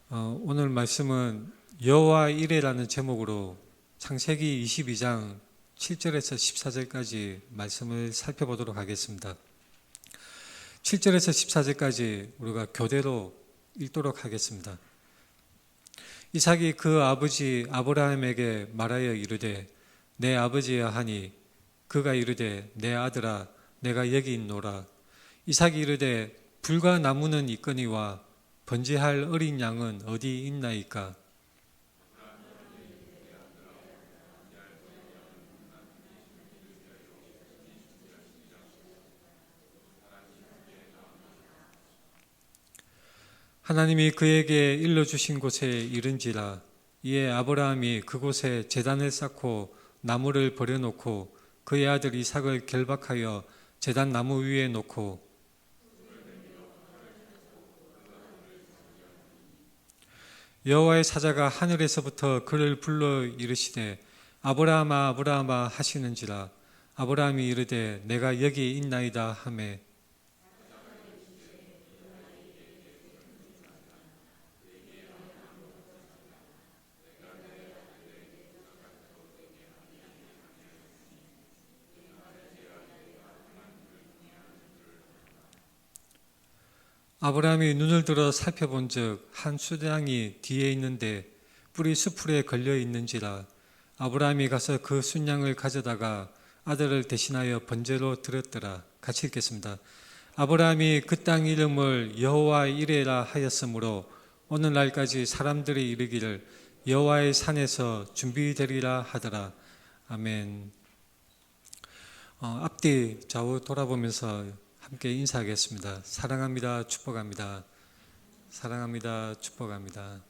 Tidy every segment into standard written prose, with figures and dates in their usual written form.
오늘 말씀은 여호와 이레라는 제목으로 창세기 22장 7절에서 14절까지 말씀을 살펴보도록 하겠습니다. 7절에서 14절까지 우리가 교대로 읽도록 하겠습니다. 이삭이 그 아버지 아브라함에게 말하여 이르되 내 아버지야 하니 그가 이르되 내 아들아 내가 여기 있노라. 이삭이 이르되 불과 나무는 있거니와 번제할 어린 양은 어디 있나이까? 하나님이 그에게 일러주신 곳에 이른지라. 이에 아브라함이 그곳에 제단을 쌓고 나무를 버려놓고 그의 아들 이삭을 결박하여 제단 나무 위에 놓고 여호와의 사자가 하늘에서부터 그를 불러 이르시되 아브라함아 아브라함아 하시는지라. 아브라함이 이르되 내가 여기 있나이다 하매 아브라함이 눈을 들어 살펴본즉 한 순양이 뒤에 있는데 뿔이 수풀에 걸려 있는지라. 아브라함이 가서 그 순양을 가져다가 아들을 대신하여 번제로 드렸더라. 같이 읽겠습니다. 아브라함이 그 땅 이름을 여호와 이레라 하였으므로 오늘날까지 사람들이 이르기를 여호와의 산에서 준비되리라 하더라. 아멘. 앞뒤 좌우 돌아보면서 함께 인사하겠습니다. 사랑합니다. 축복합니다. 사랑합니다. 축복합니다.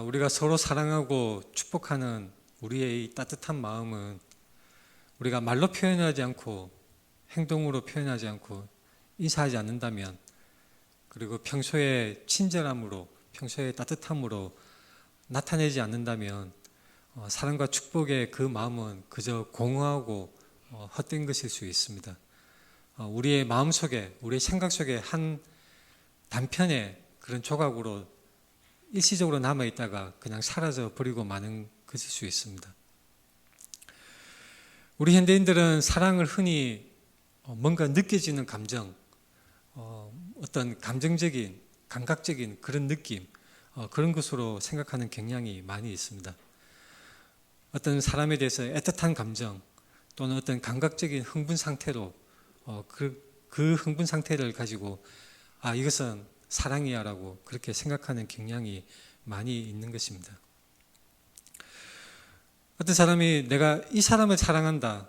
우리가 서로 사랑하고 축복하는 우리의 이 따뜻한 마음은 우리가 말로 표현하지 않고 행동으로 표현하지 않고 인사하지 않는다면, 그리고 평소에 친절함으로 평소에 따뜻함으로 나타내지 않는다면 사랑과 축복의 그 마음은 그저 공허하고 헛된 것일 수 있습니다. 우리의 마음 속에, 우리의 생각 속에 한 단편의 그런 조각으로 일시적으로 남아있다가 그냥 사라져 버리고 마는 것일 수 있습니다. 우리 현대인들은 사랑을 흔히 뭔가 느껴지는 감정, 어떤 감정적인, 감각적인 그런 느낌, 그런 것으로 생각하는 경향이 많이 있습니다. 어떤 사람에 대해서 애틋한 감정 또는 어떤 감각적인 흥분 상태로 그 흥분 상태를 가지고 이것은 사랑이야 라고 그렇게 생각하는 경향이 많이 있는 것입니다. 어떤 사람이 내가 이 사람을 사랑한다,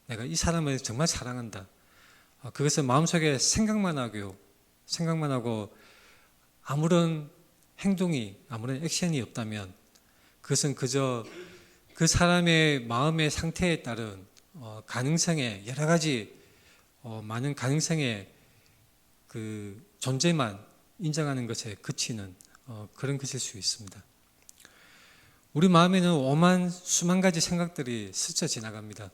내가 이 사람을 정말 사랑한다, 그것을 마음속에 생각만 하고 아무런 행동이, 아무런 액션이 없다면 그것은 그저 그 사람의 마음의 상태에 따른 가능성의 여러 가지 많은 가능성의 그 존재만 인정하는 것에 그치는 그런 것일 수 있습니다. 우리 마음에는 수만 가지 생각들이 스쳐 지나갑니다.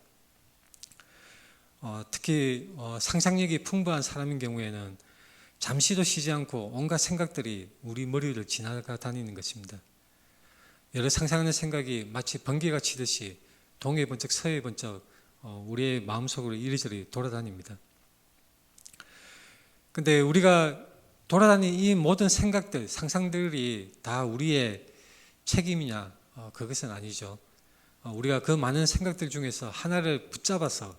특히 상상력이 풍부한 사람인 경우에는 잠시도 쉬지 않고 온갖 생각들이 우리 머리를 지나가 다니는 것입니다. 여러 상상하는 생각이 마치 번개가 치듯이 동해 번쩍 서해 번쩍 우리의 마음속으로 이리저리 돌아다닙니다. 근데 우리가 돌아다니는 이 모든 생각들, 상상들이 다 우리의 책임이냐? 그것은 아니죠. 우리가 그 많은 생각들 중에서 하나를 붙잡아서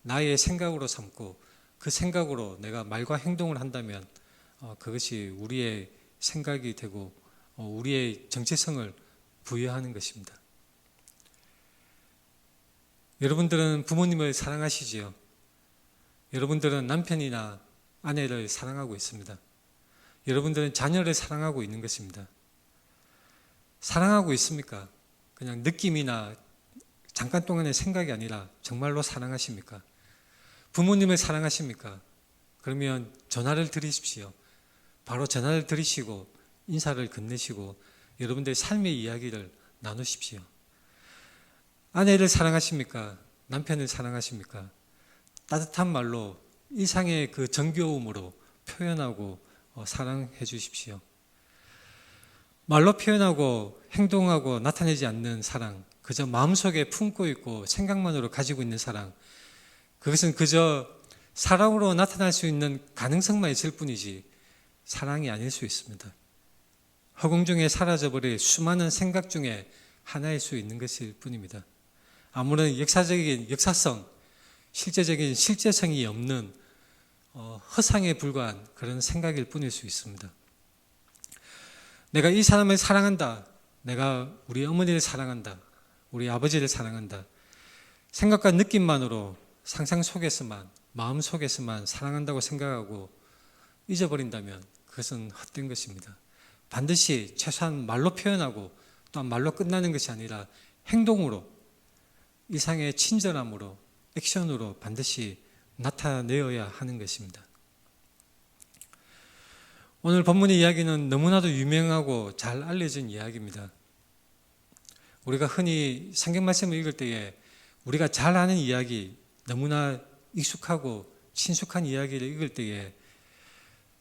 나의 생각으로 삼고 그 생각으로 내가 말과 행동을 한다면 그것이 우리의 생각이 되고 우리의 정체성을 부여하는 것입니다. 여러분들은 부모님을 사랑하시지요? 여러분들은 남편이나 아내를 사랑하고 있습니다. 여러분들은 자녀를 사랑하고 있는 것입니다. 사랑하고 있습니까? 그냥 느낌이나 잠깐 동안의 생각이 아니라 정말로 사랑하십니까? 부모님을 사랑하십니까? 그러면 전화를 드리십시오. 바로 전화를 드리시고 인사를 건네시고 여러분들의 삶의 이야기를 나누십시오. 아내를 사랑하십니까? 남편을 사랑하십니까? 따뜻한 말로 일상의 그 정겨움으로 표현하고 사랑해 주십시오. 말로 표현하고 행동하고 나타내지 않는 사랑, 그저 마음속에 품고 있고 생각만으로 가지고 있는 사랑, 그것은 그저 사랑으로 나타날 수 있는 가능성만 있을 뿐이지 사랑이 아닐 수 있습니다. 허공 중에 사라져버릴 수많은 생각 중에 하나일 수 있는 것일 뿐입니다. 아무런 역사성, 실제적인 실제성이 없는 허상에 불과한 그런 생각일 뿐일 수 있습니다. 내가 이 사람을 사랑한다. 내가 우리 어머니를 사랑한다. 우리 아버지를 사랑한다. 생각과 느낌만으로 상상 속에서만, 마음 속에서만 사랑한다고 생각하고 잊어버린다면 그것은 헛된 것입니다. 반드시 최소한 말로 표현하고 또한 말로 끝나는 것이 아니라 행동으로, 이상의 친절함으로, 액션으로 반드시 나타내어야 하는 것입니다. 오늘 본문의 이야기는 너무나도 유명하고 잘 알려진 이야기입니다. 우리가 흔히 성경 말씀을 읽을 때에 우리가 잘 아는 이야기, 너무나 익숙하고 친숙한 이야기를 읽을 때에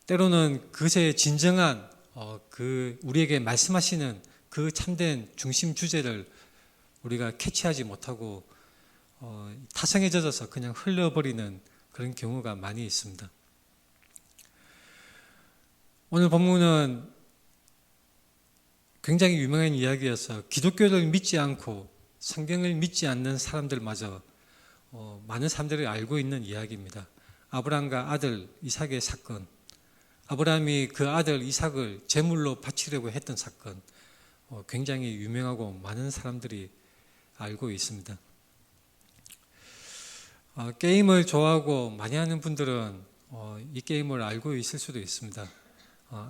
때로는 그것의 진정한 우리에게 말씀하시는 그 참된 중심 주제를 우리가 캐치하지 못하고 타성에 젖어서 그냥 흘려버리는 그런 경우가 많이 있습니다. 오늘 본문은 굉장히 유명한 이야기여서 기독교를 믿지 않고 성경을 믿지 않는 사람들마저 많은 사람들이 알고 있는 이야기입니다. 아브라함과 아들 이삭의 사건, 아브라함이 그 아들 이삭을 제물로 바치려고 했던 사건, 굉장히 유명하고 많은 사람들이 알고 있습니다. 게임을 좋아하고 많이 하는 분들은 이 게임을 알고 있을 수도 있습니다.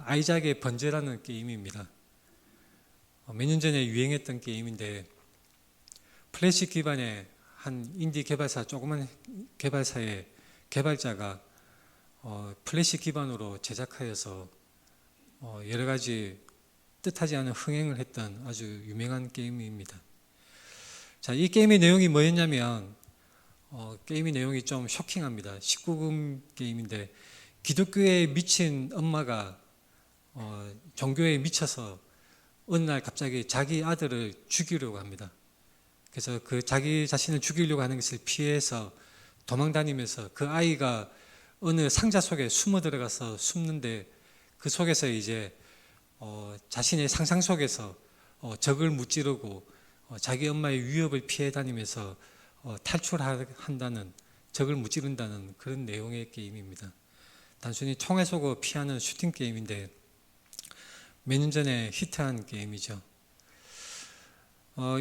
아이작의 번제라는 게임입니다. 몇 년 전에 유행했던 게임인데 플래시 기반의 한 인디 개발사, 조그만 개발사의 개발자가 플래시 기반으로 제작하여서 여러 가지 뜻하지 않은 흥행을 했던 아주 유명한 게임입니다. 자, 이 게임의 내용이 뭐였냐면 게임의 내용이 좀 쇼킹합니다. 19금 게임인데 기독교에 미친 엄마가 종교에 미쳐서 어느 날 갑자기 자기 아들을 죽이려고 합니다. 그래서 그 자기 자신을 죽이려고 하는 것을 피해서 도망다니면서 그 아이가 어느 상자 속에 숨어 들어가서 숨는데 그 속에서 이제 자신의 상상 속에서 적을 무찌르고 자기 엄마의 위협을 피해 다니면서 탈출한다는, 적을 무찌른다는 그런 내용의 게임입니다. 단순히 총알 쏘고 피하는 슈팅 게임인데 몇 년 전에 히트한 게임이죠.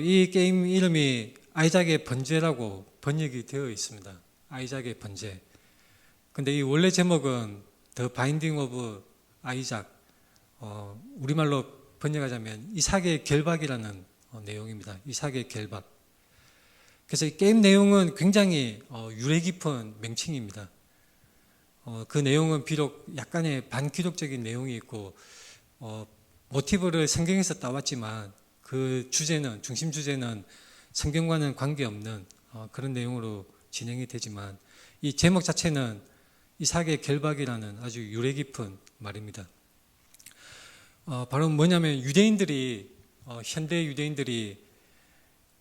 이 게임 이름이 아이작의 번제라고 번역이 되어 있습니다. 아이작의 번제. 근데 이 원래 제목은 The Binding of Isaac, 우리말로 번역하자면 이삭의 결박이라는 내용입니다. 이삭의 결박. 그래서 이 게임 내용은 굉장히 유래 깊은 명칭입니다. 그 내용은 비록 약간의 반기독적인 내용이 있고 모티브를 성경에서 따왔지만 그 주제는, 중심 주제는 성경과는 관계없는 그런 내용으로 진행이 되지만 이 제목 자체는 이삭의 결박이라는 아주 유래 깊은 말입니다. 바로 뭐냐면 유대인들이, 현대 유대인들이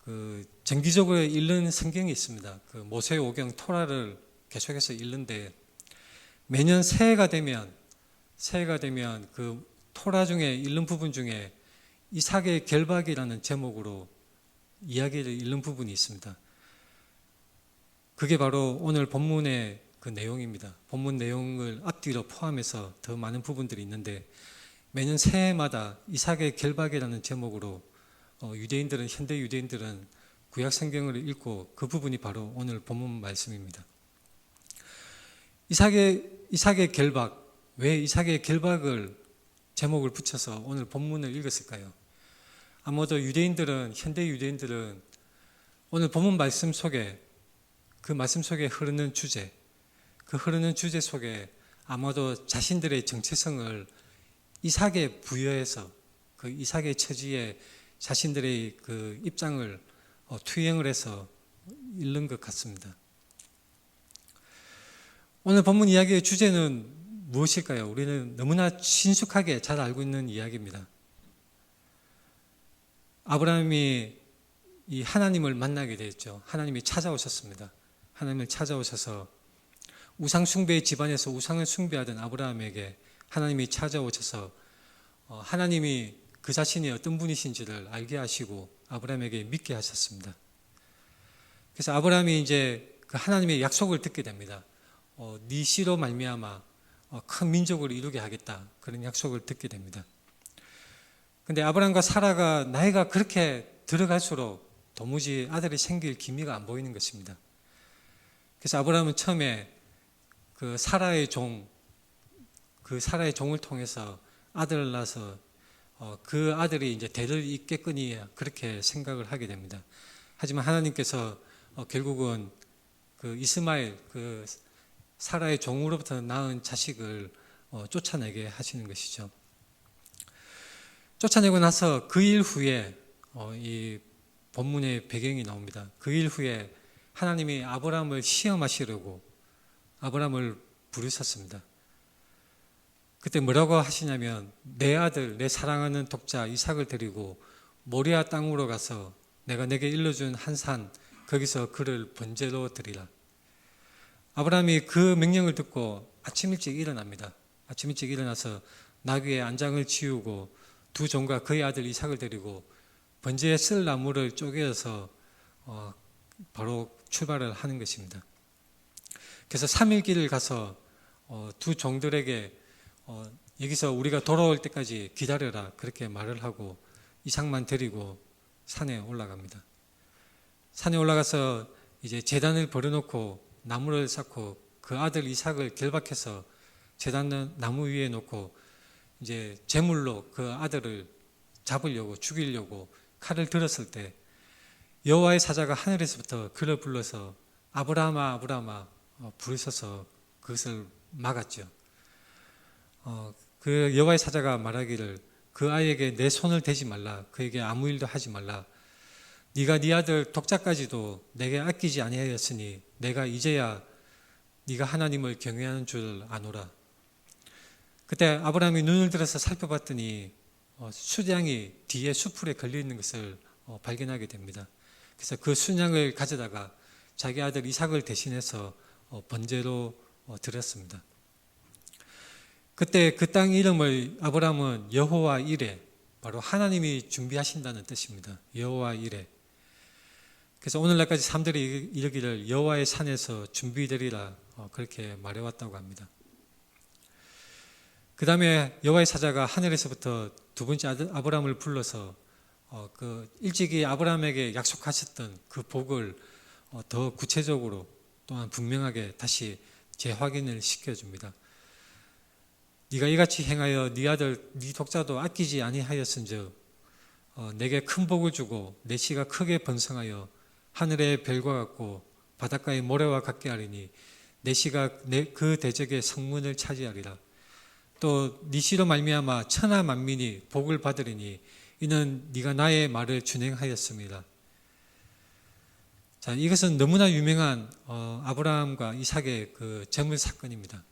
그 정기적으로 읽는 성경이 있습니다. 그 모세오경 토라를 계속해서 읽는데 매년 새해가 되면 그 토라 중에 읽는 부분 중에 이삭의 결박이라는 제목으로 이야기를 읽는 부분이 있습니다. 그게 바로 오늘 본문의 그 내용입니다. 본문 내용을 앞뒤로 포함해서 더 많은 부분들이 있는데 매년 새해마다 이삭의 결박이라는 제목으로 유대인들은, 현대 유대인들은 구약 성경을 읽고 그 부분이 바로 오늘 본문 말씀입니다. 이삭의 결박, 왜 이삭의 결박을 제목을 붙여서 오늘 본문을 읽었을까요? 아마도 유대인들은, 현대 유대인들은 오늘 본문 말씀 속에, 그 말씀 속에 흐르는 주제, 그 흐르는 주제 속에 아마도 자신들의 정체성을 이삭에 부여해서 그 이삭의 처지에 자신들의 그 입장을 투영을 해서 읽는 것 같습니다. 오늘 본문 이야기의 주제는 무엇일까요? 우리는 너무나 친숙하게 잘 알고 있는 이야기입니다. 아브라함이 이 하나님을 만나게 됐죠. 하나님이 찾아오셨습니다. 하나님을 찾아오셔서 우상 숭배의 집안에서 우상을 숭배하던 아브라함에게 하나님이 찾아오셔서 하나님이 그 자신이 어떤 분이신지를 알게 하시고 아브라함에게 믿게 하셨습니다. 그래서 아브라함이 이제 그 하나님의 약속을 듣게 됩니다. 네 씨로 말미암아 큰 민족을 이루게 하겠다. 그런 약속을 듣게 됩니다. 근데 아브라함과 사라가 나이가 그렇게 들어갈수록 도무지 아들이 생길 기미가 안 보이는 것입니다. 그래서 아브라함은 처음에 그 사라의 종을 통해서 아들을 낳아서 그 아들이 이제 대를 잇겠거니 그렇게 생각을 하게 됩니다. 하지만 하나님께서 결국은 그 이스마엘 그 사라의 종으로부터 낳은 자식을 쫓아내게 하시는 것이죠. 쫓아내고 나서 그 일 후에 이 본문의 배경이 나옵니다. 그 일 후에 하나님이 아브라함을 시험하시려고 아브라함을 부르셨습니다. 그때 뭐라고 하시냐면 내 아들 내 사랑하는 독자 이삭을 데리고 모리아 땅으로 가서 내가 내게 일러준 한 산 거기서 그를 번제로 드리라. 아브라함이 그 명령을 듣고 아침 일찍 일어납니다. 아침 일찍 일어나서 나귀의 안장을 치우고 두 종과 그의 아들 이삭을 데리고 번제에 쓸 나무를 쪼개서 바로 출발을 하는 것입니다. 그래서 3일 길을 가서 두 종들에게 여기서 우리가 돌아올 때까지 기다려라 그렇게 말을 하고 이삭만 데리고 산에 올라갑니다. 산에 올라가서 이제 제단을 버려놓고 나무를 쌓고 그 아들 이삭을 결박해서 제단 나무 위에 놓고 이제 제물로 그 아들을 잡으려고 죽이려고 칼을 들었을 때 여호와의 사자가 하늘에서부터 그를 불러서 아브라함아 아브라함아 부르셔서 그것을 막았죠. 그 여호와의 사자가 말하기를 그 아이에게 내 손을 대지 말라. 그에게 아무 일도 하지 말라. 네가 네 아들 독자까지도 내게 아끼지 아니하였으니 내가 이제야 네가 하나님을 경외하는 줄 아노라. 그때 아브라함이 눈을 들어서 살펴봤더니 수양이 뒤에 수풀에 걸려 있는 것을 발견하게 됩니다. 그래서 그 순양을 가져다가 자기 아들 이삭을 대신해서 번제로 드렸습니다. 그때 그 땅 이름을 아브라함은 여호와 이레, 바로 하나님이 준비하신다는 뜻입니다. 여호와 이레. 그래서 오늘날까지 사람들이 이르기를 여호와의 산에서 준비되리라 그렇게 말해왔다고 합니다. 그 다음에 여호와의 사자가 하늘에서부터 두 번째 아들 아브라함을 불러서 그 일찍이 아브라함에게 약속하셨던 그 복을 더 구체적으로 또한 분명하게 다시 재확인을 시켜줍니다. 네가 이같이 행하여 네 아들 네 독자도 아끼지 아니하였은즉 내게 큰 복을 주고 내 씨가 크게 번성하여 하늘의 별과 같고 바닷가의 모래와 같게 하리니 내 씨가 그 대적의 성문을 차지하리라. 또 네 씨로 말미암아 천하 만민이 복을 받으리니 이는 네가 나의 말을 준행하였습니다. 자, 이것은 너무나 유명한 아브라함과 이삭의 그 제물 사건입니다.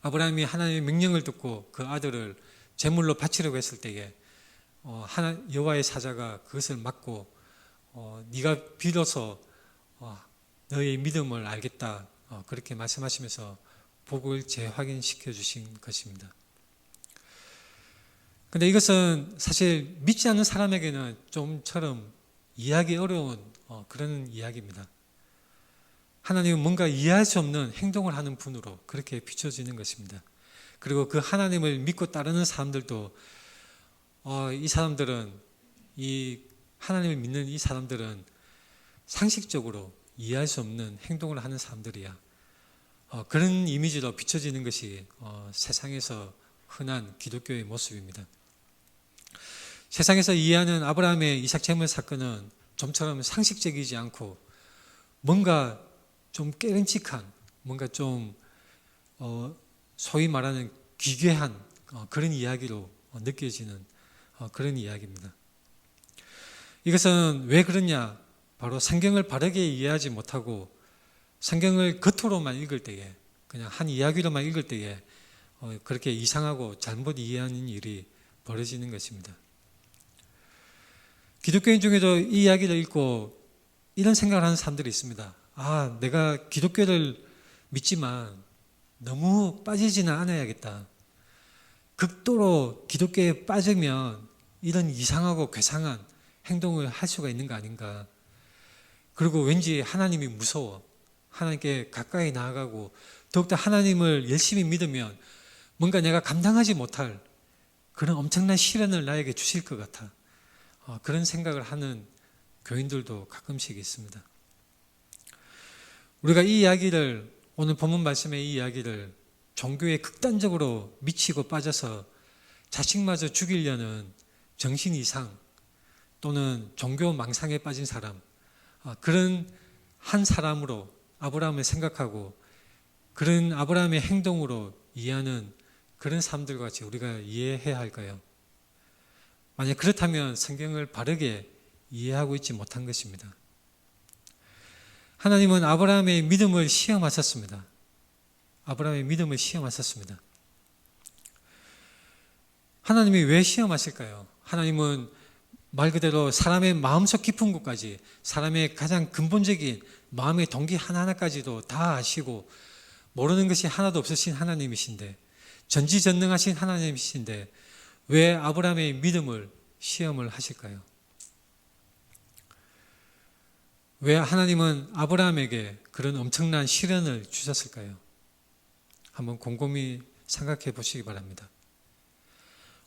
아브라함이 하나님의 명령을 듣고 그 아들을 제물로 바치려고 했을 때에 여호와의 사자가 그것을 막고 네가 비로소 너의 믿음을 알겠다 그렇게 말씀하시면서 복을 재확인시켜 주신 것입니다. 그런데 이것은 사실 믿지 않는 사람에게는 좀처럼 이해하기 어려운 그런 이야기입니다. 하나님은 뭔가 이해할 수 없는 행동을 하는 분으로 그렇게 비춰지는 것입니다. 그리고 그 하나님을 믿고 따르는 사람들도 이 사람들은 이 하나님을 믿는 이 사람들은 상식적으로 이해할 수 없는 행동을 하는 사람들이야. 그런 이미지로 비춰지는 것이 세상에서 흔한 기독교의 모습입니다. 세상에서 이해하는 아브라함의 이삭 제물 사건은 좀처럼 상식적이지 않고 뭔가 좀 깨름칙한, 뭔가 좀 소위 말하는 기괴한 그런 이야기로 느껴지는 그런 이야기입니다. 이것은 왜 그러냐? 바로 성경을 바르게 이해하지 못하고 성경을 겉으로만 읽을 때에, 그냥 한 이야기로만 읽을 때에 그렇게 이상하고 잘못 이해하는 일이 벌어지는 것입니다. 기독교인 중에도 이 이야기를 읽고 이런 생각을 하는 사람들이 있습니다. 내가 기독교를 믿지만 너무 빠지지는 않아야겠다. 극도로 기독교에 빠지면 이런 이상하고 괴상한 행동을 할 수가 있는 거 아닌가. 그리고 왠지 하나님이 무서워. 하나님께 가까이 나아가고 더욱더 하나님을 열심히 믿으면 뭔가 내가 감당하지 못할 그런 엄청난 시련을 나에게 주실 것 같아. 그런 생각을 하는 교인들도 가끔씩 있습니다. 우리가 이 이야기를, 오늘 본문 말씀의 이 이야기를 종교에 극단적으로 미치고 빠져서 자식마저 죽이려는 정신 이상 또는 종교 망상에 빠진 사람, 그런 한 사람으로 아브라함을 생각하고 그런 아브라함의 행동으로 이해하는 그런 사람들과 같이 우리가 이해해야 할까요? 만약 그렇다면 성경을 바르게 이해하고 있지 못한 것입니다. 하나님은 아브라함의 믿음을 시험하셨습니다. 아브라함의 믿음을 시험하셨습니다. 하나님이 왜 시험하실까요? 하나님은 말 그대로 사람의 마음속 깊은 곳까지, 사람의 가장 근본적인 마음의 동기 하나하나까지도 다 아시고 모르는 것이 하나도 없으신 하나님이신데, 전지전능하신 하나님이신데 왜 아브라함의 믿음을 시험을 하실까요? 왜 하나님은 아브라함에게 그런 엄청난 시련을 주셨을까요? 한번 곰곰이 생각해 보시기 바랍니다.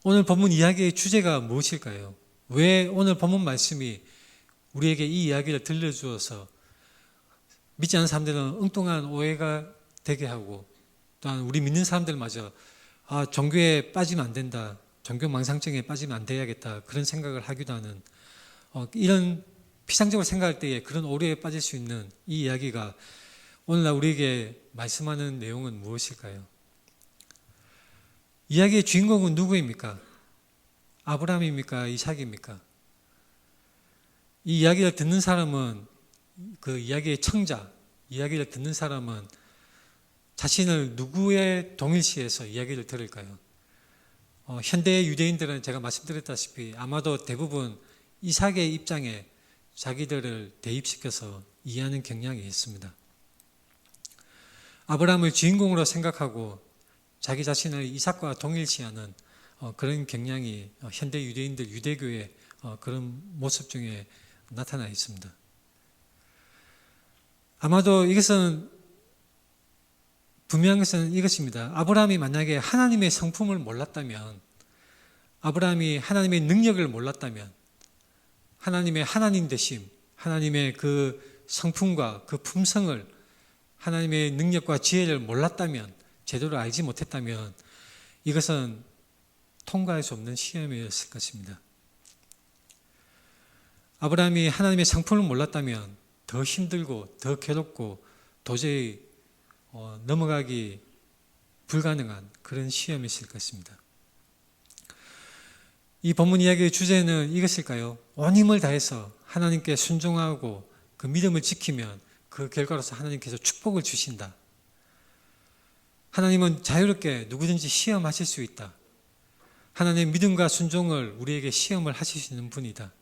오늘 본문 이야기의 주제가 무엇일까요? 왜 오늘 본문 말씀이 우리에게 이 이야기를 들려주어서 믿지 않는 사람들은 엉뚱한 오해가 되게 하고, 또한 우리 믿는 사람들마저 종교에 빠지면 안 된다, 종교 망상증에 빠지면 안 돼야겠다, 그런 생각을 하기도 하는, 이런 피상적으로 생각할 때에 그런 오류에 빠질 수 있는 이 이야기가 오늘날 우리에게 말씀하는 내용은 무엇일까요? 이야기의 주인공은 누구입니까? 아브라함입니까? 이삭입니까? 이 이야기를 듣는 사람은, 그 이야기의 청자, 이야기를 듣는 사람은 자신을 누구의 동일시해서 이야기를 들을까요? 현대의 유대인들은 제가 말씀드렸다시피 아마도 대부분 이삭의 입장에 자기들을 대입시켜서 이해하는 경향이 있습니다. 아브라함을 주인공으로 생각하고 자기 자신을 이삭과 동일시하는 그런 경향이 현대 유대인들, 유대교의 그런 모습 중에 나타나 있습니다. 아마도 이것은 분명한 것은 이것입니다. 아브라함이 만약에 하나님의 성품을 몰랐다면, 아브라함이 하나님의 능력을 몰랐다면, 하나님의 하나님 되심, 하나님의 그 성품과 그 품성을, 하나님의 능력과 지혜를 몰랐다면, 제대로 알지 못했다면 이것은 통과할 수 없는 시험이었을 것입니다. 아브라함이 하나님의 성품을 몰랐다면 더 힘들고 더 괴롭고 도저히 넘어가기 불가능한 그런 시험이었을 것입니다. 이 본문 이야기의 주제는 이것일까요? 온 힘을 다해서 하나님께 순종하고 그 믿음을 지키면 그 결과로서 하나님께서 축복을 주신다. 하나님은 자유롭게 누구든지 시험하실 수 있다. 하나님의 믿음과 순종을 우리에게 시험을 하실 수 있는 분이다.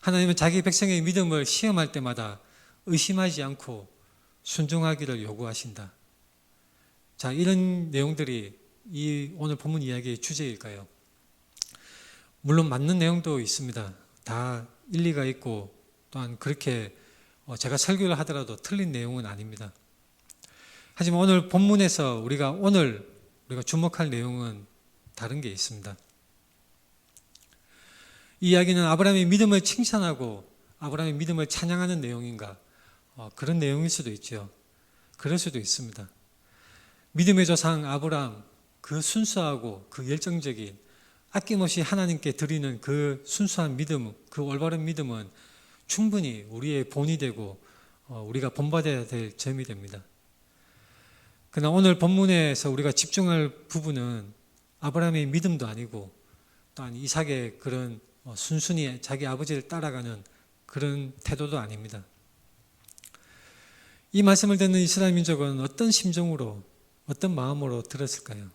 하나님은 자기 백성의 믿음을 시험할 때마다 의심하지 않고 순종하기를 요구하신다. 자, 이런 내용들이 이 오늘 본문 이야기의 주제일까요? 물론 맞는 내용도 있습니다. 다 일리가 있고 또한 그렇게 제가 설교를 하더라도 틀린 내용은 아닙니다. 하지만 오늘 본문에서 우리가 주목할 내용은 다른 게 있습니다. 이 이야기는 아브라함의 믿음을 칭찬하고 아브라함의 믿음을 찬양하는 내용인가? 그런 내용일 수도 있죠. 그럴 수도 있습니다. 믿음의 조상 아브라함, 그 순수하고 그 열정적인 아낌없이 하나님께 드리는 그 순수한 믿음, 그 올바른 믿음은 충분히 우리의 본이 되고 우리가 본받아야 될 점이 됩니다. 그러나 오늘 본문에서 우리가 집중할 부분은 아브라함의 믿음도 아니고 또한 이삭의 그런 순순히 자기 아버지를 따라가는 그런 태도도 아닙니다. 이 말씀을 듣는 이스라엘 민족은 어떤 심정으로, 어떤 마음으로 들었을까요?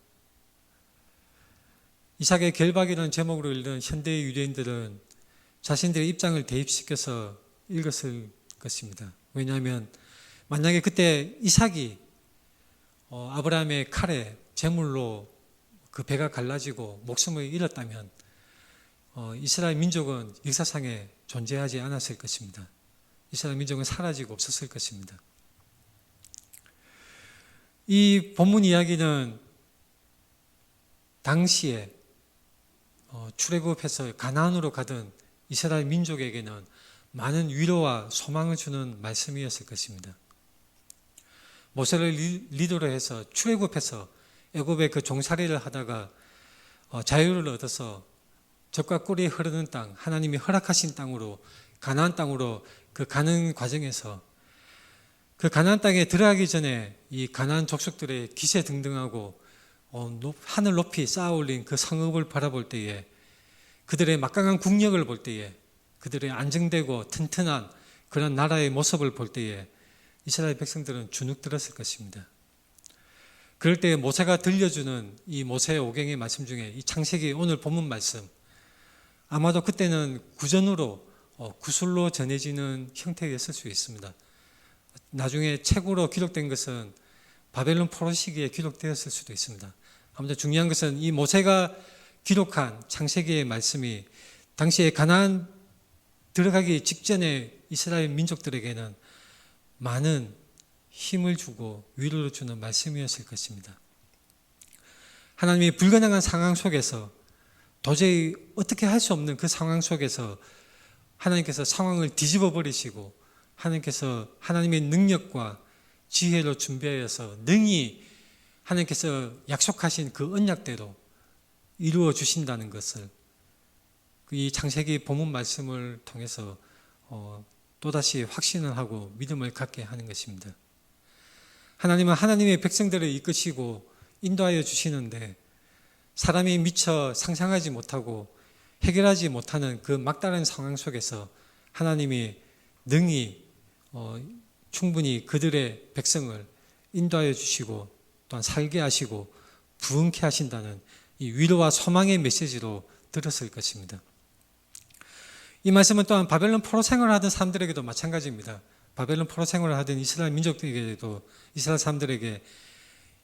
이삭의 결박이라는 제목으로 읽는 현대의 유대인들은 자신들의 입장을 대입시켜서 읽었을 것입니다. 왜냐하면 만약에 그때 이삭이 아브라함의 칼에 제물로 그 배가 갈라지고 목숨을 잃었다면 이스라엘 민족은 역사상에 존재하지 않았을 것입니다. 이스라엘 민족은 사라지고 없었을 것입니다. 이 본문 이야기는 당시에 출애굽해서 가나안으로 가던 이스라엘 민족에게는 많은 위로와 소망을 주는 말씀이었을 것입니다. 모세를 리더로 해서 출애굽해서 애굽의 그 종살이를 하다가 자유를 얻어서 젖과 꿀이 흐르는 땅, 하나님이 허락하신 땅으로, 가나안 땅으로 그 가는 과정에서 그 가나안 땅에 들어가기 전에 이 가나안 족속들의 기세등등하고 하늘 높이 쌓아올린 그 성읍을 바라볼 때에, 그들의 막강한 국력을 볼 때에, 그들의 안정되고 튼튼한 그런 나라의 모습을 볼 때에 이스라엘 백성들은 주눅들었을 것입니다. 그럴 때 모세가 들려주는 이 모세의 오경의 말씀 중에 이 창세기 오늘 본문 말씀, 아마도 그때는 구전으로 구술로 전해지는 형태였을 수 있습니다. 나중에 책으로 기록된 것은 바벨론 포로 시기에 기록되었을 수도 있습니다. 아무튼 중요한 것은 이 모세가 기록한 창세기의 말씀이 당시에 가나안 들어가기 직전에 이스라엘 민족들에게는 많은 힘을 주고 위로를 주는 말씀이었을 것입니다. 하나님이 불가능한 상황 속에서, 도저히 어떻게 할 수 없는 그 상황 속에서 하나님께서 상황을 뒤집어 버리시고 하나님께서 하나님의 능력과 지혜로 준비하여서 능히 하나님께서 약속하신 그 언약대로 이루어 주신다는 것을 이 창세기 본문 말씀을 통해서 또다시 확신을 하고 믿음을 갖게 하는 것입니다. 하나님은 하나님의 백성들을 이끄시고 인도하여 주시는데 사람이 미처 상상하지 못하고 해결하지 못하는 그 막다른 상황 속에서 하나님이 능히 충분히 그들의 백성을 인도하여 주시고 또한 살게 하시고 부흥케 하신다는 이 위로와 소망의 메시지로 들었을 것입니다. 이 말씀은 또한 바벨론 포로 생활을 하던 사람들에게도 마찬가지입니다. 바벨론 포로 생활을 하던 이스라엘 민족들에게도, 이스라엘 사람들에게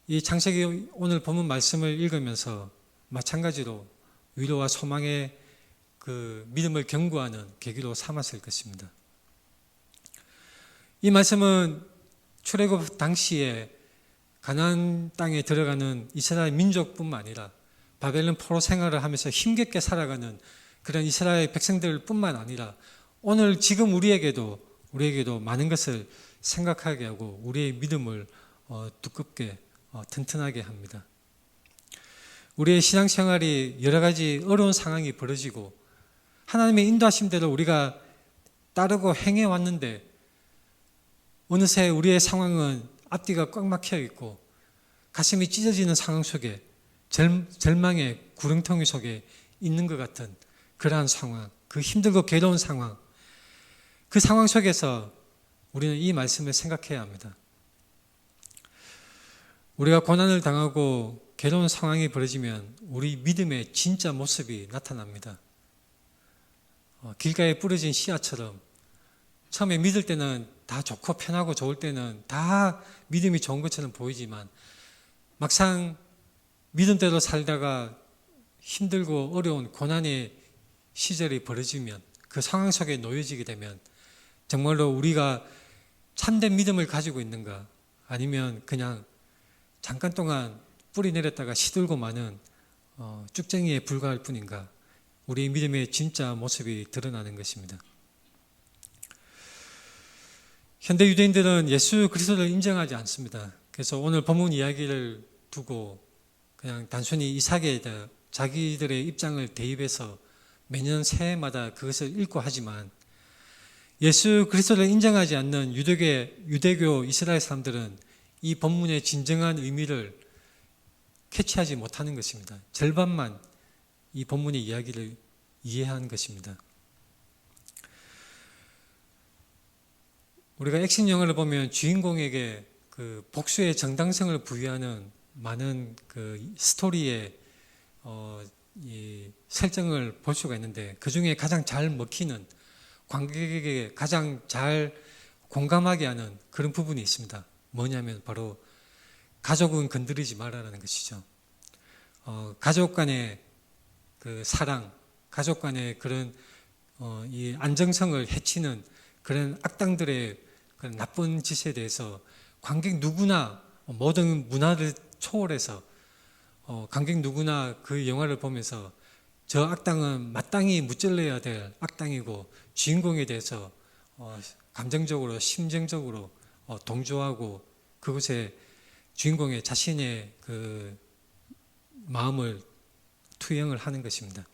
이 창세기 오늘 본문 말씀을 읽으면서 마찬가지로 위로와 소망의 그 믿음을 견고하는 계기로 삼았을 것입니다. 이 말씀은 출애굽 당시에 가나안 땅에 들어가는 이스라엘 민족뿐만 아니라 바벨론 포로 생활을 하면서 힘겹게 살아가는 그런 이스라엘 백성들뿐만 아니라 오늘 지금 우리에게도 많은 것을 생각하게 하고 우리의 믿음을 두껍게 튼튼하게 합니다. 우리의 신앙생활이 여러 가지 어려운 상황이 벌어지고 하나님의 인도하심대로 우리가 따르고 행해왔는데 어느새 우리의 상황은 앞뒤가 꽉 막혀 있고 가슴이 찢어지는 상황 속에 절망의 구렁텅이 속에 있는 것 같은 그러한 상황, 그 힘들고 괴로운 상황, 그 상황 속에서 우리는 이 말씀을 생각해야 합니다. 우리가 고난을 당하고 괴로운 상황이 벌어지면 우리 믿음의 진짜 모습이 나타납니다. 길가에 뿌려진 씨앗처럼 처음에 믿을 때는 다 좋고 편하고 좋을 때는 다 믿음이 좋은 것처럼 보이지만 막상 믿음대로 살다가 힘들고 어려운 고난의 시절이 벌어지면, 그 상황 속에 놓여지게 되면 정말로 우리가 참된 믿음을 가지고 있는가, 아니면 그냥 잠깐 동안 뿌리 내렸다가 시들고 마는 쭉쟁이에 불과할 뿐인가, 우리의 믿음의 진짜 모습이 드러나는 것입니다. 현대 유대인들은 예수 그리스도를 인정하지 않습니다. 그래서 오늘 본문 이야기를 두고 그냥 단순히 이삭에 자기들의 입장을 대입해서 매년 새해마다 그것을 읽고 하지만 예수 그리스도를 인정하지 않는 유대교 이스라엘 사람들은 이 본문의 진정한 의미를 캐치하지 못하는 것입니다. 절반만 이 본문의 이야기를 이해한 것입니다. 우리가 액션 영화를 보면 주인공에게 그 복수의 정당성을 부여하는 많은 그 스토리의 설정을 볼 수가 있는데 그 중에 가장 잘 먹히는 관객에게 가장 잘 공감하게 하는 그런 부분이 있습니다. 뭐냐면 바로 가족은 건드리지 말아라는 것이죠. 가족 간의 그 사랑, 가족 간의 그런 이 안정성을 해치는 그런 악당들의 그런 나쁜 짓에 대해서 관객 누구나 모든 문화를 초월해서 관객 누구나 그 영화를 보면서 저 악당은 마땅히 무찔러야 될 악당이고 주인공에 대해서 감정적으로 심정적으로 동조하고 그곳에 주인공의 자신의 그 마음을 투영을 하는 것입니다.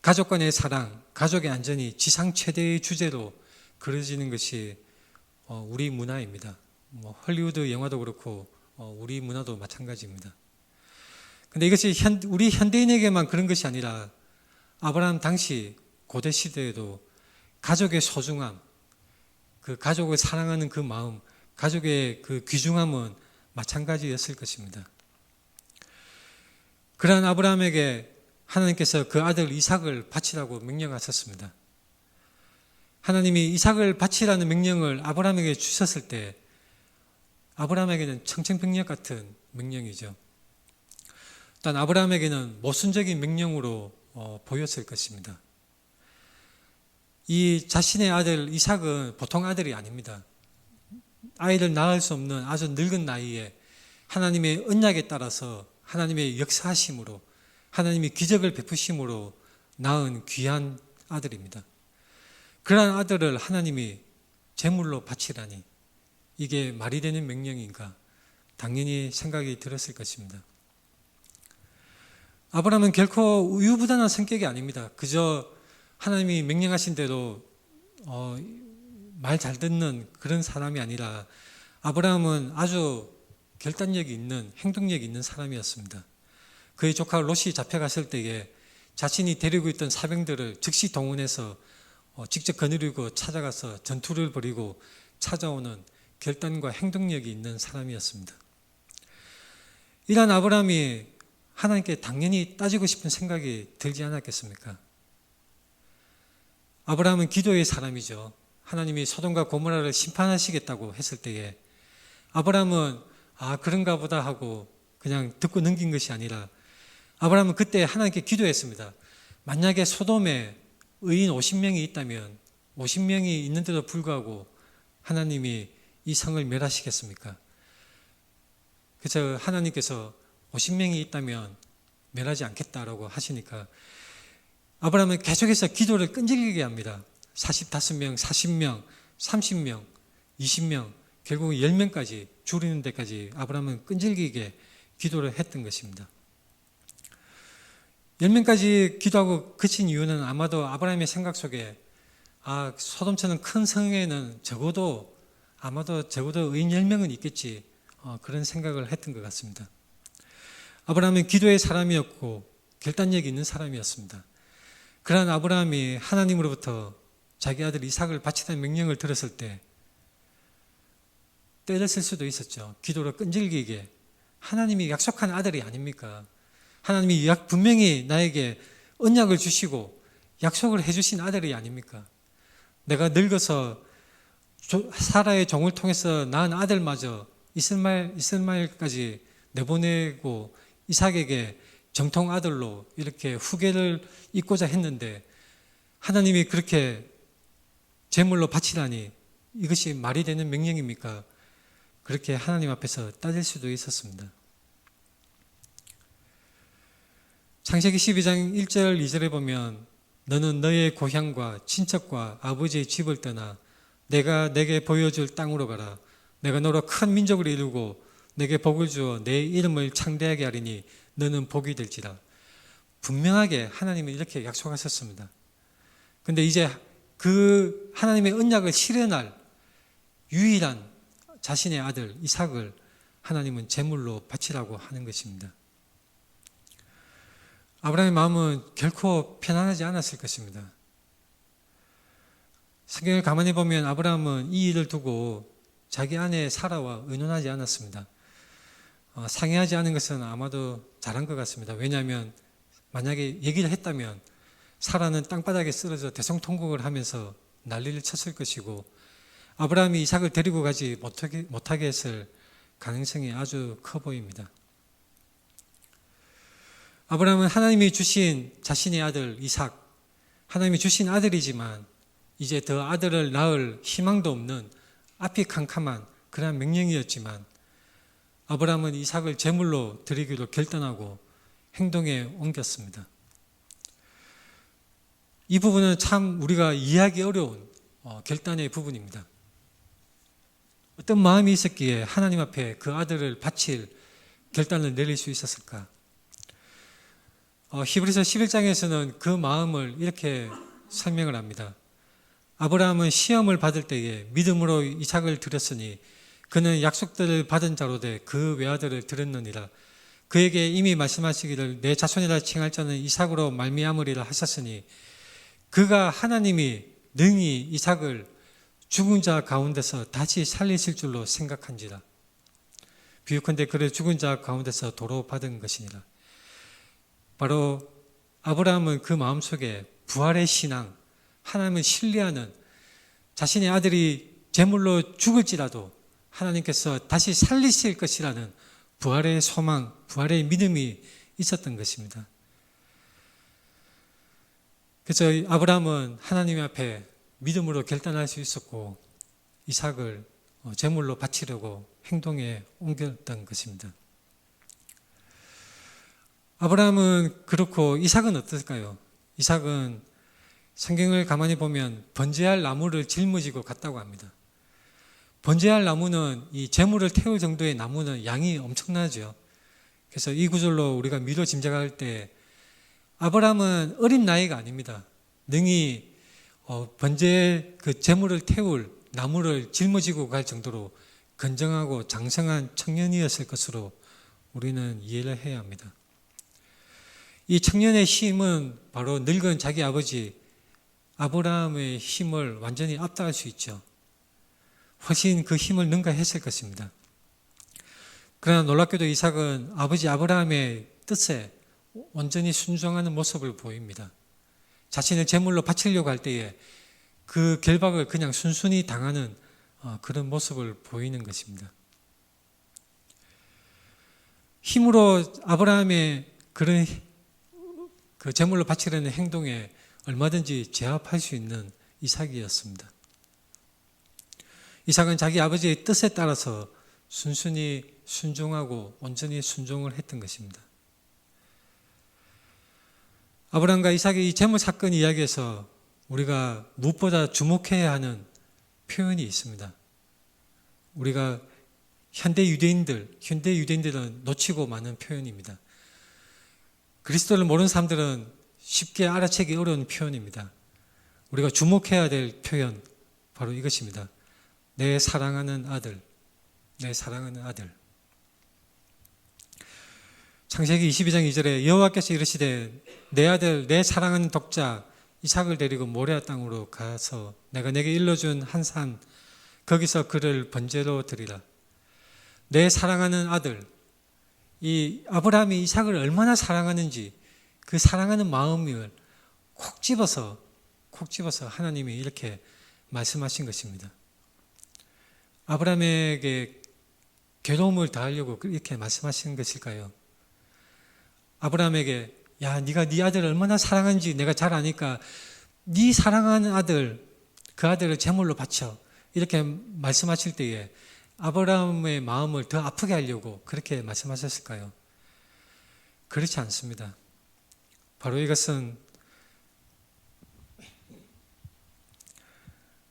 가족 간의 사랑, 가족의 안전이 지상 최대의 주제로 그려지는 것이 우리 문화입니다. 헐리우드 영화도 그렇고 우리 문화도 마찬가지입니다. 근데 이것이 우리 현대인에게만 그런 것이 아니라 아브라함 당시 고대 시대에도 가족의 소중함, 그 가족을 사랑하는 그 마음, 가족의 그 귀중함은 마찬가지였을 것입니다. 그러한 아브라함에게 하나님께서 그 아들 이삭을 바치라고 명령하셨습니다. 하나님이 이삭을 바치라는 명령을 아브라함에게 주셨을 때 아브라함에게는 청천벽력 같은 명령이죠. 일단 아브라함에게는 모순적인 명령으로 보였을 것입니다. 이 자신의 아들 이삭은 보통 아들이 아닙니다. 아이를 낳을 수 없는 아주 늙은 나이에 하나님의 언약에 따라서 하나님의 역사하심으로 하나님이 기적을 베푸심으로 낳은 귀한 아들입니다. 그러한 아들을 하나님이 제물로 바치라니 이게 말이 되는 명령인가? 당연히 생각이 들었을 것입니다. 아브라함은 결코 우유부단한 성격이 아닙니다. 그저 하나님이 명령하신 대로 말 잘 듣는 그런 사람이 아니라 아브라함은 아주 결단력이 있는 행동력이 있는 사람이었습니다. 그의 조카 롯이 잡혀갔을 때에 자신이 데리고 있던 사병들을 즉시 동원해서 직접 거느리고 찾아가서 전투를 벌이고 찾아오는 결단과 행동력이 있는 사람이었습니다. 이러한 아브라함이 하나님께 당연히 따지고 싶은 생각이 들지 않았겠습니까? 아브라함은 기도의 사람이죠. 하나님이 소돔과 고모라를 심판하시겠다고 했을 때에 아브라함은 그런가 보다 하고 그냥 듣고 넘긴 것이 아니라 아브라함은 그때 하나님께 기도했습니다. 만약에 소돔에 의인 50명이 있다면 50명이 있는데도 불구하고 하나님이 이 성을 멸하시겠습니까? 그래서 하나님께서 50명이 있다면 멸하지 않겠다라고 하시니까 아브라함은 계속해서 기도를 끈질기게 합니다. 45명, 40명, 30명, 20명, 결국 10명까지 줄이는 데까지 아브라함은 끈질기게 기도를 했던 것입니다. 10명까지 기도하고 그친 이유는 아마도 아브라함의 생각 속에 소돔처럼 큰 성에는 적어도 의인 10명은 있겠지 그런 생각을 했던 것 같습니다. 아브라함은 기도의 사람이었고 결단력이 있는 사람이었습니다. 그러한 아브라함이 하나님으로부터 자기 아들 이삭을 바치라는 명령을 들었을 때 때렸을 수도 있었죠. 기도를 끈질기게 하나님이 약속한 아들이 아닙니까? 하나님이 분명히 나에게 언약을 주시고 약속을 해주신 아들이 아닙니까? 내가 늙어서 사라의 종을 통해서 낳은 아들마저 이스마엘까지 내보내고 이삭에게 정통 아들로 이렇게 후계를 잇고자 했는데 하나님이 그렇게 제물로 바치라니 이것이 말이 되는 명령입니까? 그렇게 하나님 앞에서 따질 수도 있었습니다. 창세기 12장 1절 2절에 보면 너는 너의 고향과 친척과 아버지의 집을 떠나 내가 내게 보여줄 땅으로 가라. 내가 너로 큰 민족을 이루고 내게 복을 주어 내 이름을 창대하게 하리니 너는 복이 될지라. 분명하게 하나님은 이렇게 약속하셨습니다. 그런데 이제 그 하나님의 언약을 실현할 유일한 자신의 아들 이삭을 하나님은 제물로 바치라고 하는 것입니다. 아브라함의 마음은 결코 편안하지 않았을 것입니다. 성경을 가만히 보면 아브라함은 이 일을 두고 자기 아내 사라와 의논하지 않았습니다. 상의하지 않은 것은 아마도 잘한 것 같습니다. 왜냐하면 만약에 얘기를 했다면 사라는 땅바닥에 쓰러져 대성통곡을 하면서 난리를 쳤을 것이고 아브라함이 이삭을 데리고 가지 못하게 했을 가능성이 아주 커 보입니다. 아브라함은 하나님이 주신 자신의 아들 이삭, 하나님이 주신 아들이지만 이제 더 아들을 낳을 희망도 없는 앞이 캄캄한 그러한 명령이었지만 아브라함은 이삭을 제물로 드리기로 결단하고 행동에 옮겼습니다. 이 부분은 참 우리가 이해하기 어려운 결단의 부분입니다. 어떤 마음이 있었기에 하나님 앞에 그 아들을 바칠 결단을 내릴 수 있었을까? 히브리서 11장에서는 그 마음을 이렇게 설명을 합니다. 아브라함은 시험을 받을 때에 믿음으로 이삭을 드렸으니 그는 약속들을 받은 자로 돼 그 외아들을 드렸느니라. 그에게 이미 말씀하시기를 내 자손이라 칭할 자는 이삭으로 말미암으리라 하셨으니 그가 하나님이 능히 이삭을 죽은 자 가운데서 다시 살리실 줄로 생각한지라. 비유컨대 그를 죽은 자 가운데서 도로 받은 것이니라. 바로 아브라함은 그 마음속에 부활의 신앙, 하나님을 신뢰하는 자신의 아들이 제물로 죽을지라도 하나님께서 다시 살리실 것이라는 부활의 소망, 부활의 믿음이 있었던 것입니다. 그래서 아브라함은 하나님 앞에 믿음으로 결단할 수 있었고 이삭을 제물로 바치려고 행동에 옮겼던 것입니다. 아브라함은 그렇고 이삭은 어떨까요? 이삭은 성경을 가만히 보면 번제할 나무를 짊어지고 갔다고 합니다. 번제할 나무는 이 제물을 태울 정도의 나무는 양이 엄청나죠. 그래서 이 구절로 우리가 미로 짐작할 때 아브라함은 어린 나이가 아닙니다. 능히 번제의 그 제물을 태울 나무를 짊어지고 갈 정도로 건장하고 장성한 청년이었을 것으로 우리는 이해를 해야 합니다. 이 청년의 힘은 바로 늙은 자기 아버지 아브라함의 힘을 완전히 압도할 수 있죠. 훨씬 그 힘을 능가했을 것입니다. 그러나 놀랍게도 이삭은 아버지 아브라함의 뜻에 온전히 순종하는 모습을 보입니다. 자신을 제물로 바치려고 할 때에 그 결박을 그냥 순순히 당하는 그런 모습을 보이는 것입니다. 힘으로 아브라함의 그런 그 제물로 바치려는 행동에 얼마든지 제압할 수 있는 이삭이었습니다. 이삭은 자기 아버지의 뜻에 따라서 순순히 순종하고 온전히 순종을 했던 것입니다. 아브라함과 이삭의 이 제물 사건 이야기에서 우리가 무엇보다 주목해야 하는 표현이 있습니다. 우리가 현대 유대인들은 놓치고 마는 표현입니다. 그리스도를 모르는 사람들은 쉽게 알아채기 어려운 표현입니다. 우리가 주목해야 될 표현 바로 이것입니다. 내 사랑하는 아들, 내 사랑하는 아들. 창세기 22장 2절에 여호와께서 이르시되 내 아들 내 사랑하는 독자 이삭을 데리고 모레아 땅으로 가서 내가 내게 일러준 한 산 거기서 그를 번제로 드리라. 내 사랑하는 아들, 이 아브라함이 이삭을 얼마나 사랑하는지 그 사랑하는 마음을 콕 집어서 하나님이 이렇게 말씀하신 것입니다. 아브라함에게 괴로움을 다하려고 이렇게 말씀하신 것일까요? 아브라함에게 야, 네가 네 아들을 얼마나 사랑하는지 내가 잘 아니까 네 사랑하는 아들, 그 아들을 제물로 바쳐 이렇게 말씀하실 때에 아브라함의 마음을 더 아프게 하려고 그렇게 말씀하셨을까요? 그렇지 않습니다. 바로 이것은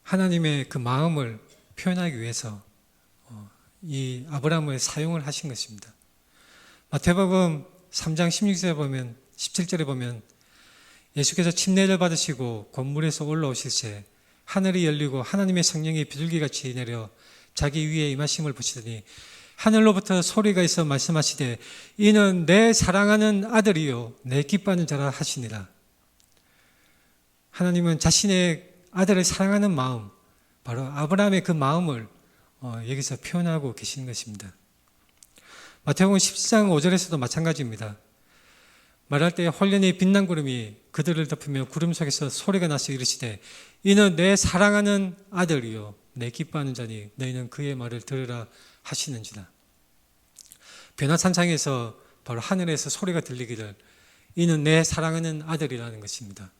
하나님의 그 마음을 표현하기 위해서 이 아브라함을 사용을 하신 것입니다. 마태복음 3장 17절에 보면 예수께서 침례를 받으시고 곤물에서 올라오실새 하늘이 열리고 하나님의 성령이 비둘기같이 내려 자기 위에 임하심을 보시더니 하늘로부터 소리가 있어 말씀하시되 이는 내 사랑하는 아들이요 내 기뻐하는 자라 하시니라. 하나님은 자신의 아들을 사랑하는 마음, 바로 아브라함의 그 마음을 여기서 표현하고 계시는 것입니다. 마태복음 14장 5절에서도 마찬가지입니다. 말할 때 홀연히 빛난 구름이 그들을 덮으며 구름 속에서 소리가 나서 이르시되 이는 내 사랑하는 아들이요 내 기뻐하는 자니 너희는 그의 말을 들으라 하시는지라. 변화산상에서 바로 하늘에서 소리가 들리기를 이는 내 사랑하는 아들이라는 것입니다.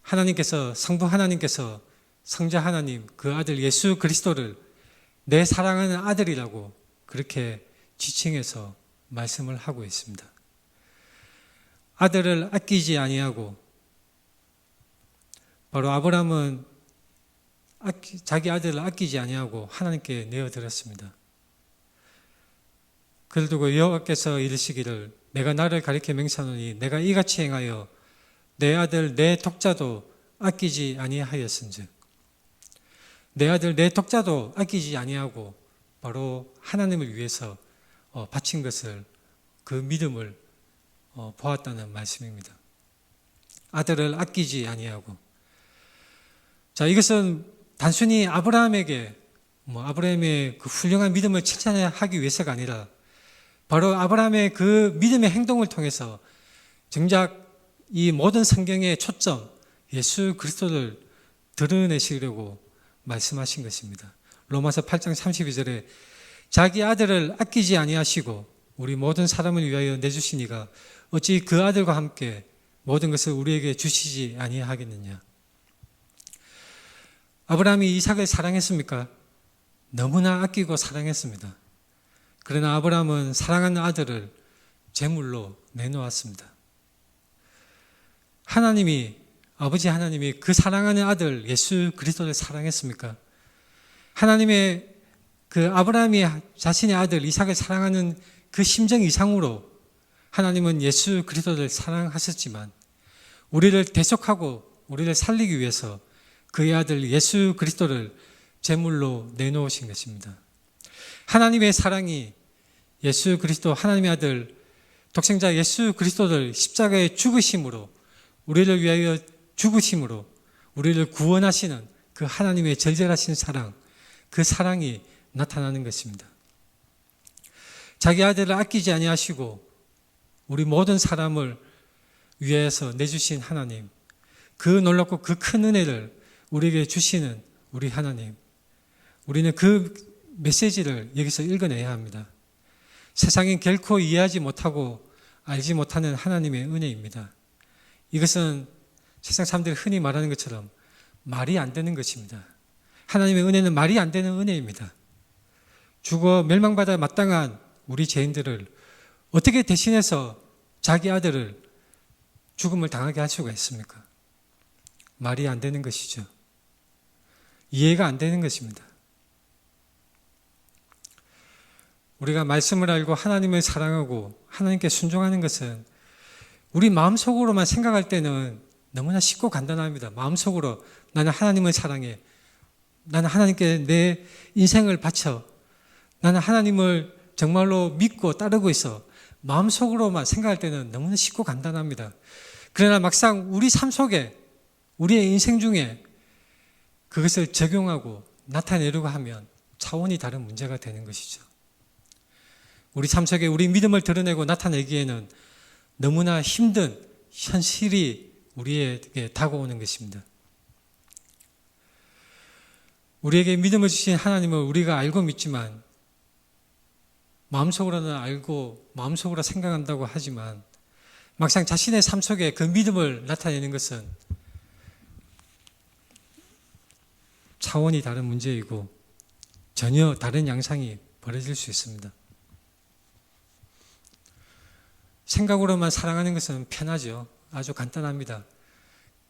하나님께서, 성부 하나님께서 성자 하나님 그 아들 예수 그리스도를 내 사랑하는 아들이라고 그렇게 지칭해서 말씀을 하고 있습니다. 아들을 아끼지 아니하고, 바로 아브라함은 자기 아들을 아끼지 아니하고 하나님께 내어드렸습니다. 그를 두고 여호와께서 이르시기를 내가 나를 가리켜 맹세하노니 내가 이같이 행하여 내 아들 내 독자도 아끼지 아니하였은즉, 내 아들 내 독자도 아끼지 아니하고 바로 하나님을 위해서 바친 것을, 그 믿음을 보았다는 말씀입니다. 아들을 아끼지 아니하고. 자, 이것은 단순히 아브라함에게 아브라함의 그 훌륭한 믿음을 칭찬하기 위해서가 아니라 바로 아브라함의 그 믿음의 행동을 통해서 정작 이 모든 성경의 초점 예수 그리스도를 드러내시려고 말씀하신 것입니다. 로마서 8장 32절에 자기 아들을 아끼지 아니하시고 우리 모든 사람을 위하여 내주시니가 어찌 그 아들과 함께 모든 것을 우리에게 주시지 아니하겠느냐. 아브라함이 이삭을 사랑했습니까? 너무나 아끼고 사랑했습니다. 그러나 아브라함은 사랑하는 아들을 제물로 내놓았습니다. 아버지 하나님이 그 사랑하는 아들 예수 그리스도를 사랑했습니까? 하나님의 그 아브라함이 자신의 아들 이삭을 사랑하는 그 심정 이상으로 하나님은 예수 그리스도를 사랑하셨지만 우리를 대속하고 우리를 살리기 위해서 그의 아들 예수 그리스도를 제물로 내놓으신 것입니다. 하나님의 사랑이 예수 그리스도 하나님의 아들 독생자 예수 그리스도를 십자가에 죽으심으로, 우리를 위하여 죽으심으로 우리를 구원하시는 그 하나님의 절절하신 사랑, 그 사랑이 나타나는 것입니다. 자기 아들을 아끼지 아니하시고 우리 모든 사람을 위해서 내주신 하나님, 그 놀랍고 그 큰 은혜를 우리에게 주시는 우리 하나님, 우리는 그 메시지를 여기서 읽어내야 합니다. 세상엔 결코 이해하지 못하고 알지 못하는 하나님의 은혜입니다. 이것은 세상 사람들이 흔히 말하는 것처럼 말이 안 되는 것입니다. 하나님의 은혜는 말이 안 되는 은혜입니다. 죽어 멸망받아 마땅한 우리 죄인들을 어떻게 대신해서 자기 아들을 죽음을 당하게 할 수가 있습니까? 말이 안 되는 것이죠. 이해가 안 되는 것입니다. 우리가 말씀을 알고 하나님을 사랑하고 하나님께 순종하는 것은 우리 마음속으로만 생각할 때는 너무나 쉽고 간단합니다. 마음속으로 나는 하나님을 사랑해, 나는 하나님께 내 인생을 바쳐, 나는 하나님을 정말로 믿고 따르고 있어, 마음속으로만 생각할 때는 너무나 쉽고 간단합니다. 그러나 막상 우리 삶 속에, 우리의 인생 중에 그것을 적용하고 나타내려고 하면 차원이 다른 문제가 되는 것이죠. 우리 삶 속에 우리 믿음을 드러내고 나타내기에는 너무나 힘든 현실이 우리에게 다가오는 것입니다. 우리에게 믿음을 주신 하나님을 우리가 알고 믿지만, 마음속으로는 알고 마음속으로 생각한다고 하지만 막상 자신의 삶 속에 그 믿음을 나타내는 것은 차원이 다른 문제이고 전혀 다른 양상이 벌어질 수 있습니다. 생각으로만 사랑하는 것은 편하죠. 아주 간단합니다.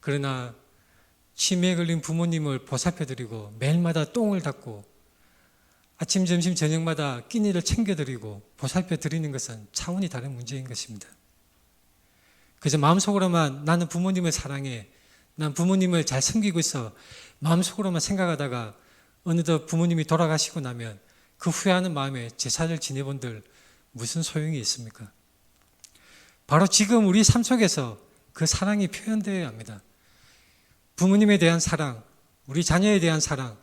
그러나 치매에 걸린 부모님을 보살펴드리고 매일마다 똥을 닦고 아침, 점심, 저녁마다 끼니를 챙겨드리고 보살펴드리는 것은 차원이 다른 문제인 것입니다. 그래서 마음속으로만 나는 부모님을 사랑해, 난 부모님을 잘 섬기고 있어, 마음속으로만 생각하다가 어느덧 부모님이 돌아가시고 나면 그 후회하는 마음에 제사를 지내본들 무슨 소용이 있습니까? 바로 지금 우리 삶 속에서 그 사랑이 표현되어야 합니다. 부모님에 대한 사랑, 우리 자녀에 대한 사랑,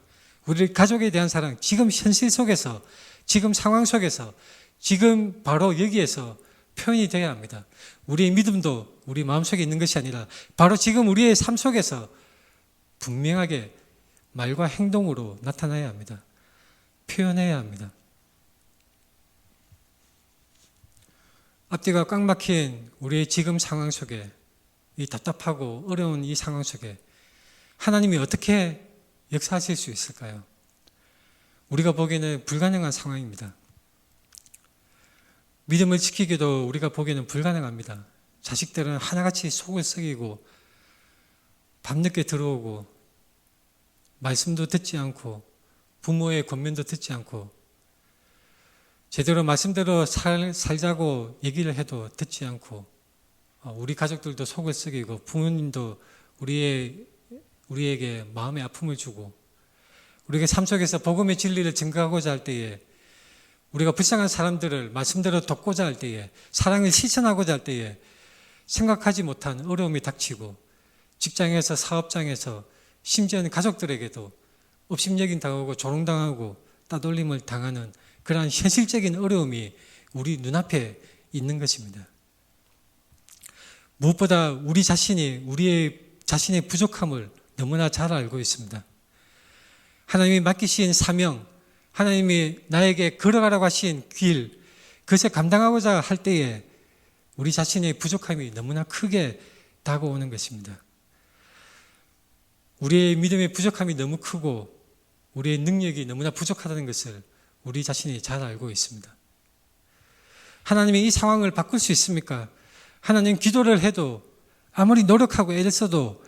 우리 가족에 대한 사랑, 지금 현실 속에서, 지금 상황 속에서, 지금 바로 여기에서 표현이 되어야 합니다. 우리의 믿음도 우리 마음속에 있는 것이 아니라 바로 지금 우리의 삶 속에서 분명하게 말과 행동으로 나타나야 합니다. 표현해야 합니다. 앞뒤가 꽉 막힌 우리의 지금 상황 속에, 이 답답하고 어려운 이 상황 속에 하나님이 어떻게 역사하실 수 있을까요? 우리가 보기에는 불가능한 상황입니다. 믿음을 지키기도 우리가 보기에는 불가능합니다. 자식들은 하나같이 속을 썩이고 밤늦게 들어오고 말씀도 듣지 않고 부모의 권면도 듣지 않고 제대로 말씀대로 살자고 얘기를 해도 듣지 않고 우리 가족들도 속을 썩이고 부모님도 우리에게 마음의 아픔을 주고 우리가 삶 속에서 복음의 진리를 증거하고자 할 때에 우리가 불쌍한 사람들을 말씀대로 돕고자 할 때에 사랑을 실천하고자 할 때에 생각하지 못한 어려움이 닥치고 직장에서 사업장에서 심지어는 가족들에게도 업신여긴 당하고 조롱당하고 따돌림을 당하는 그러한 현실적인 어려움이 우리 눈앞에 있는 것입니다. 무엇보다 우리 자신의 부족함을 너무나 잘 알고 있습니다. 하나님이 맡기신 사명, 하나님이 나에게 걸어가라고 하신 길, 그것을 감당하고자 할 때에 우리 자신의 부족함이 너무나 크게 다가오는 것입니다. 우리의 믿음의 부족함이 너무 크고 우리의 능력이 너무나 부족하다는 것을 우리 자신이 잘 알고 있습니다. 하나님이 이 상황을 바꿀 수 있습니까? 하나님 기도를 해도 아무리 노력하고 애를 써도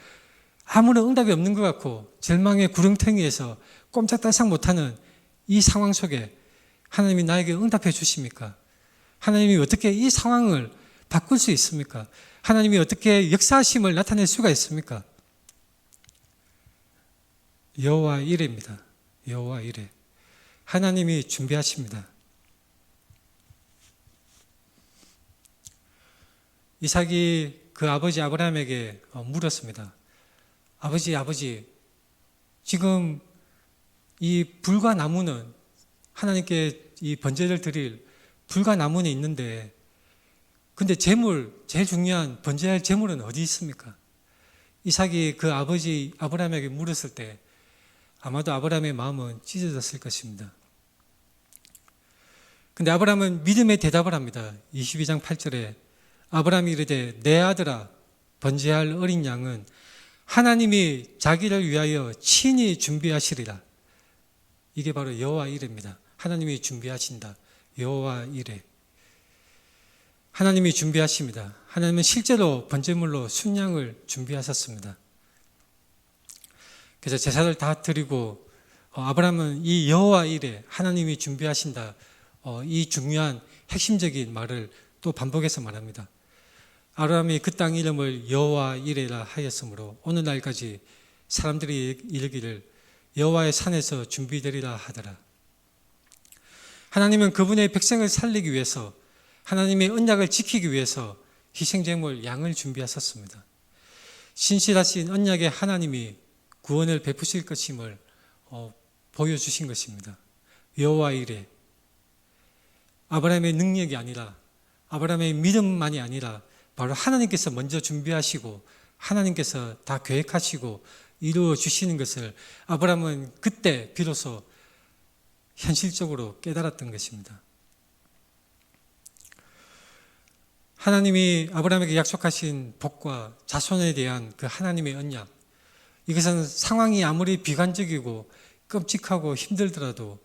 아무런 응답이 없는 것 같고 절망의 구렁텅이에서 꼼짝달싹 못하는 이 상황 속에 하나님이 나에게 응답해 주십니까? 하나님이 어떻게 이 상황을 바꿀 수 있습니까? 하나님이 어떻게 역사하심을 나타낼 수가 있습니까? 여호와 이레입니다. 여호와 이레. 하나님이 준비하십니다. 이삭이 그 아버지 아브라함에게 물었습니다. 아버지, 지금 이 불과 나무는 하나님께 이 번제를 드릴 불과 나무는 있는데 근데 제일 중요한 번제할 제물은 어디 있습니까? 이삭이 그 아버지 아브라함에게 물었을 때 아마도 아브라함의 마음은 찢어졌을 것입니다. 근데 아브라함은 믿음의 대답을 합니다. 22장 8절에 아브라함이 이르되 내 아들아 번제할 어린 양은 하나님이 자기를 위하여 친히 준비하시리라. 이게 바로 여호와 이레입니다. 하나님이 준비하신다. 여호와 이레. 하나님이 준비하십니다. 하나님은 실제로 번제물로 순양을 준비하셨습니다. 그래서 제사를 다 드리고 아브라함은 이 여호와 이레 하나님이 준비하신다. 이 중요한 핵심적인 말을 또 반복해서 말합니다. 아브라함이 그 땅 이름을 여호와 이레라 하였으므로 오늘날까지 사람들이 이르기를 여호와의 산에서 준비되리라 하더라. 하나님은 그분의 백성을 살리기 위해서 하나님의 언약을 지키기 위해서 희생제물 양을 준비하셨습니다. 신실하신 언약의 하나님이 구원을 베푸실 것임을 보여주신 것입니다. 여호와 이레. 아브라함의 능력이 아니라 아브라함의 믿음만이 아니라 바로 하나님께서 먼저 준비하시고 하나님께서 다 계획하시고 이루어 주시는 것을 아브라함은 그때 비로소 현실적으로 깨달았던 것입니다. 하나님이 아브라함에게 약속하신 복과 자손에 대한 그 하나님의 언약, 이것은 상황이 아무리 비관적이고 끔찍하고 힘들더라도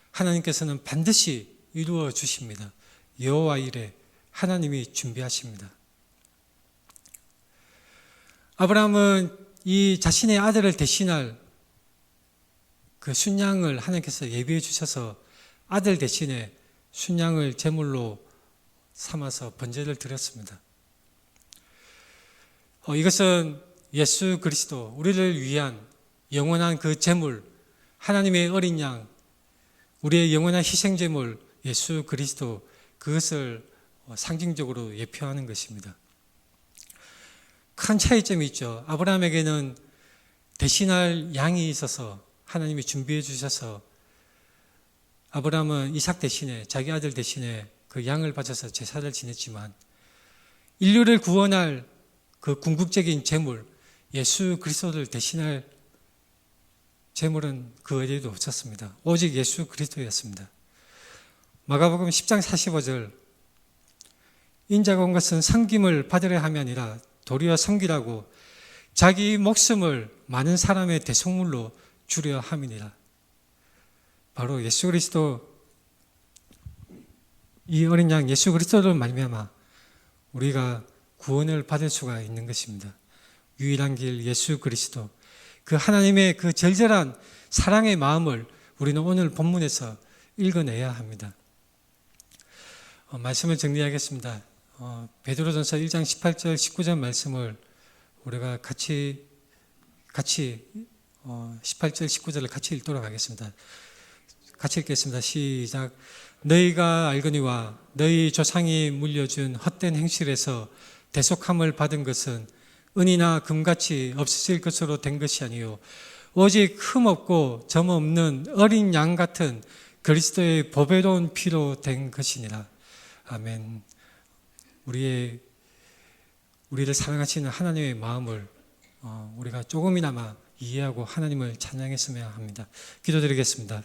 하나님께서는 반드시 이루어 주십니다. 여호와 이레 하나님이 준비하십니다. 아브라함은 이 자신의 아들을 대신할 그 순양을 하나님께서 예비해 주셔서 아들 대신에 순양을 제물로 삼아서 번제를 드렸습니다. 이것은 예수 그리스도, 우리를 위한 영원한 그 제물, 하나님의 어린 양, 우리의 영원한 희생제물 예수 그리스도, 그것을 상징적으로 예표하는 것입니다. 큰 차이점이 있죠. 아브라함에게는 대신할 양이 있어서 하나님이 준비해 주셔서 아브라함은 이삭 대신에, 자기 아들 대신에 그 양을 바쳐서 제사를 지냈지만 인류를 구원할 그 궁극적인 제물, 예수 그리스도를 대신할 제물은 그 어디에도 없었습니다. 오직 예수 그리스도였습니다. 마가복음 10장 45절, 인자가 온 것은 섬김을 받으려 함이 아니라 도리어 섬기라고 자기 목숨을 많은 사람의 대속물로 주려 함이니라. 바로 예수 그리스도, 이 어린 양 예수 그리스도를 말미암아 우리가 구원을 받을 수가 있는 것입니다. 유일한 길 예수 그리스도, 그 하나님의 그 절절한 사랑의 마음을 우리는 오늘 본문에서 읽어내야 합니다. 말씀을 정리하겠습니다. 베드로전서 1장 18절 19절 말씀을 우리가 같이 18절 19절을 같이 읽도록 하겠습니다. 같이 읽겠습니다. 시작. 너희가 알거니와 너희 조상이 물려준 헛된 행실에서 대속함을 받은 것은 은이나 금같이 없어질 것으로 된 것이 아니요 오직 흠없고 점 없는 어린 양 같은 그리스도의 보배로운 피로 된 것이니라. 아멘. 우리를 사랑하시는 하나님의 마음을 우리가 조금이나마 이해하고 하나님을 찬양했으면 합니다. 기도드리겠습니다.